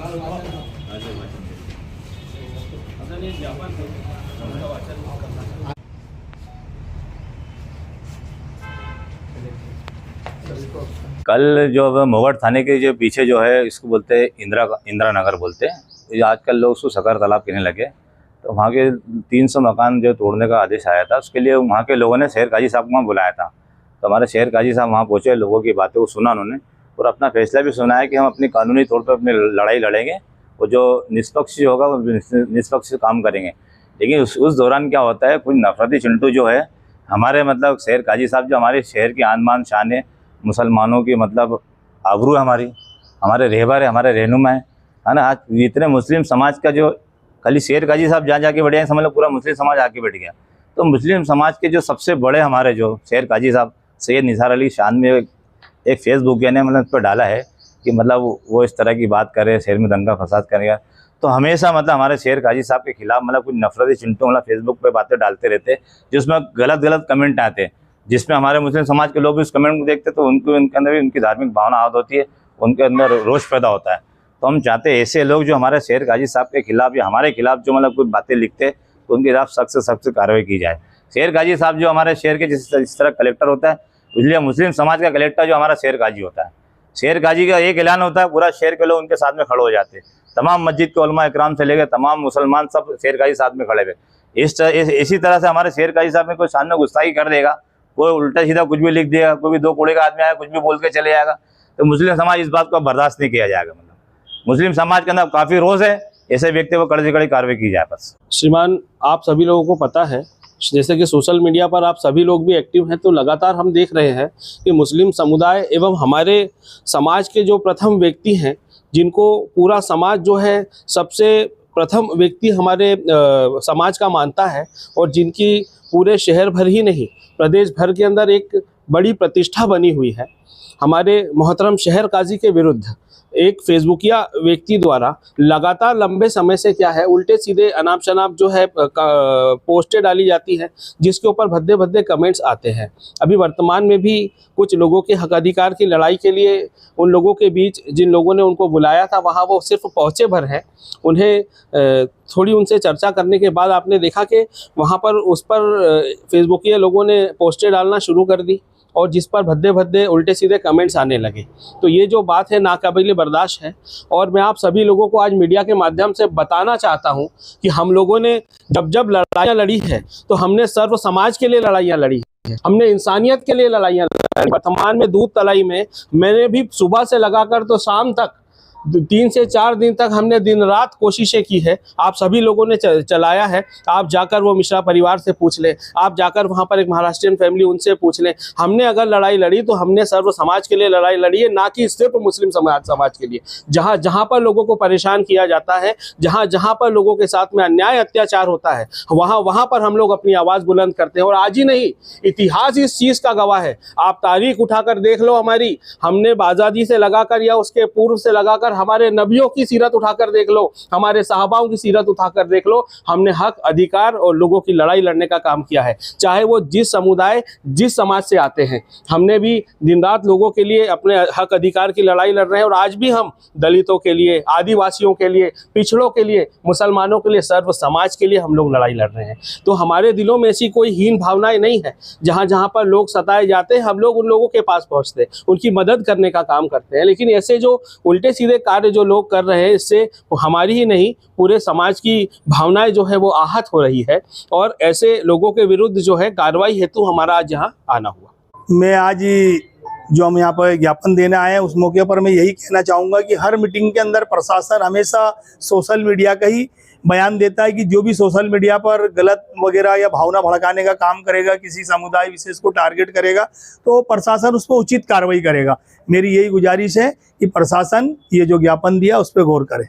कल जो अब मोगढ़ थाने के जो पीछे जो है, इसको बोलते हैं इंदिरा नगर बोलते हैं। ये आजकल लोग उसको सकर तालाब कहने लगे। तो वहाँ के 300 मकान जो तोड़ने का आदेश आया था, उसके लिए वहाँ के लोगों ने शहर काजी साहब को वहाँ बुलाया था। तो हमारे शहर काजी साहब वहाँ पहुँचे, लोगों की बातों को सुना उन्होंने और अपना फैसला भी सुनाया कि हम अपनी कानूनी तौर पर अपनी लड़ाई लड़ेंगे और जो निष्पक्ष होगा वो निष्पक्ष काम करेंगे। लेकिन उस दौरान क्या होता है, कुछ नफरती चिंटू जो है हमारे मतलब शहर काजी साहब, जो हमारे शहर की आन बान शान है, मुसलमानों की मतलब आबरू है, हमारे रहबर है, हमारे रहनुमा है ना। आज इतने मुस्लिम समाज का जो खाली शहर काजी साहब जहाँ जाके बैठे हैं, समझ लो पूरा मुस्लिम समाज आके बैठ गया। तो मुस्लिम समाज के जो सबसे बड़े हमारे जो शहर काजी साहब सैयद निसार अली शान में एक फेसबुक ने मतलब उस पर डाला है कि मतलब वो इस तरह की बात करे, शहर में दंगा फसाद करेगा। तो हमेशा मतलब हमारे शहर काजी साहब के खिलाफ मतलब कुछ नफरती चिंटू मतलब फेसबुक पे बातें डालते रहते, जिसमें गलत कमेंट आते हैं, जिसमें हमारे मुस्लिम समाज के लोग भी उस कमेंट को देखते तो उनके अंदर भी उनकी धार्मिक भावना आहत होती है, उनके अंदर रोष पैदा होता है। तो हम चाहते हैं ऐसे लोग जो हमारे शहर काजी साहब के खिलाफ या हमारे खिलाफ जो मतलब कुछ बातें लिखते हैं, तो उनके खिलाफ सख्त से सख्त कार्रवाई की जाए। शहर काजी साहब जो हमारे शहर के जिस तरह कलेक्टर होता है, इसलिए मुस्लिम समाज का कलेक्टर जो हमारा शहर काजी होता है। शहर काजी का एक ऐलान होता है, पूरा शहर के लोग उनके साथ में खड़े हो जाते हैं। तमाम मस्जिद के उलमा इकराम से लेकर तमाम मुसलमान सब शहर काजी साथ में खड़े हुए। इसी तरह से हमारे शहर काजी साहब में कोई सामने गुस्ताखी कर देगा, कोई उल्टा सीधा कुछ भी लिख देगा, कोई भी दो कूड़े का आदमी आया कुछ भी बोल के चले जाएगा, तो मुस्लिम समाज इस बात को बर्दाश्त नहीं किया जाएगा। मतलब मुस्लिम समाज के अंदर काफ़ी रोष है, ऐसे व्यक्ति को कड़े से कड़ी कार्रवाई की जाए। बस श्रीमान, आप सभी लोगों को पता है, जैसे कि सोशल मीडिया पर आप सभी लोग भी एक्टिव हैं, तो लगातार हम देख रहे हैं कि मुस्लिम समुदाय एवं हमारे समाज के जो प्रथम व्यक्ति हैं, जिनको पूरा समाज जो है सबसे प्रथम व्यक्ति हमारे समाज का मानता है और जिनकी पूरे शहर भर ही नहीं प्रदेश भर के अंदर एक बड़ी प्रतिष्ठा बनी हुई है, हमारे मोहतरम शहर काजी के विरुद्ध एक फेसबुकिया व्यक्ति द्वारा लगातार लंबे समय से क्या है, उल्टे सीधे अनाप शनाप जो है पोस्टें डाली जाती है, जिसके ऊपर भद्दे भद्दे कमेंट्स आते हैं। अभी वर्तमान में भी कुछ लोगों के हक अधिकार की लड़ाई के लिए उन लोगों के बीच जिन लोगों ने उनको बुलाया था, वहाँ वो सिर्फ पहुँचे भर हैं। उन्हें थोड़ी उनसे चर्चा करने के बाद आपने देखा कि वहाँ पर उस पर फेसबुकिया लोगों ने पोस्टें डालना शुरू कर दी और जिस पर भद्दे भद्दे उल्टे सीधे कमेंट्स आने लगे। तो ये जो बात है नाकाबिले बर्दाश्त है। और मैं आप सभी लोगों को आज मीडिया के माध्यम से बताना चाहता हूं कि हम लोगों ने जब लड़ाइयाँ लड़ी है तो हमने सर्व समाज के लिए लड़ाइयाँ लड़ी है, हमने इंसानियत के लिए लड़ाइयाँ लड़ी। वर्तमान में दूध तलाई में मैंने भी सुबह से लगाकर तो शाम तक 3 से 4 दिन तक हमने दिन रात कोशिशें की है। आप सभी लोगों ने चलाया है। आप जाकर वो मिश्रा परिवार से पूछ लें, आप जाकर वहाँ पर एक महाराष्ट्रियन फैमिली उनसे पूछ लें। हमने अगर लड़ाई लड़ी तो हमने सर्व समाज के लिए लड़ाई लड़ी है, ना कि सिर्फ मुस्लिम समाज के लिए। जहाँ जहाँ पर लोगों को परेशान किया जाता है, जहाँ जहाँ पर लोगों के साथ में अन्याय अत्याचार होता है, वहाँ पर हम लोग अपनी आवाज़ बुलंद करते हैं। और आज ही नहीं, इतिहास इस चीज़ का गवाह है। आप तारीख उठाकर देख लो हमारी, हमने आज़ादी से लगाकर या उसके पूर्व से लगाकर हमारे नबियों की सीरत उठाकर देख लो, हमारे साहबाओं की सीरत उठाकर देख लो, हमने हक अधिकार और लोगों की लड़ाई लड़ने का काम किया है। चाहे वो जिस समुदाय जिस समाज से आते हैं, हमने भी दिन रात लोगों के लिए अपने हक अधिकार की लड़ाई लड़ रहे हैं। और आज भी हम दलितों के लिए, आदिवासियों के लिए, पिछड़ों के लिए, मुसलमानों के लिए, सर्व समाज के लिए हम लोग लड़ाई लड़ रहे हैं। तो हमारे दिलों में ऐसी कोई हीन भावनाएं नहीं है। जहाँ जहाँ पर लोग सताए जाते हैं, हम लोग उन लोगों के पास पहुँचते हैं, उनकी मदद करने का काम करते हैं। लेकिन ऐसे जो उल्टे सीधे कार्य जो लोग कर रहे हैं, इससे हमारी ही नहीं पूरे समाज की भावनाएं जो है वो आहत हो रही है। और ऐसे लोगों के विरुद्ध जो है कार्रवाई हेतु हमारा आज यहाँ आना हुआ। मैं आज जो हम यहाँ पर ज्ञापन देने आए हैं, उस मौके पर मैं यही कहना चाहूँगा कि हर मीटिंग के अंदर प्रशासन हमेशा सोशल मीडिया का ही बयान देता है कि जो भी सोशल मीडिया पर गलत वगैरह या भावना भड़काने का काम करेगा, किसी समुदाय विशेष को टारगेट करेगा, तो प्रशासन उस पर उचित कार्रवाई करेगा। मेरी यही गुजारिश है कि प्रशासन ये जो ज्ञापन दिया उस पर गौर करे।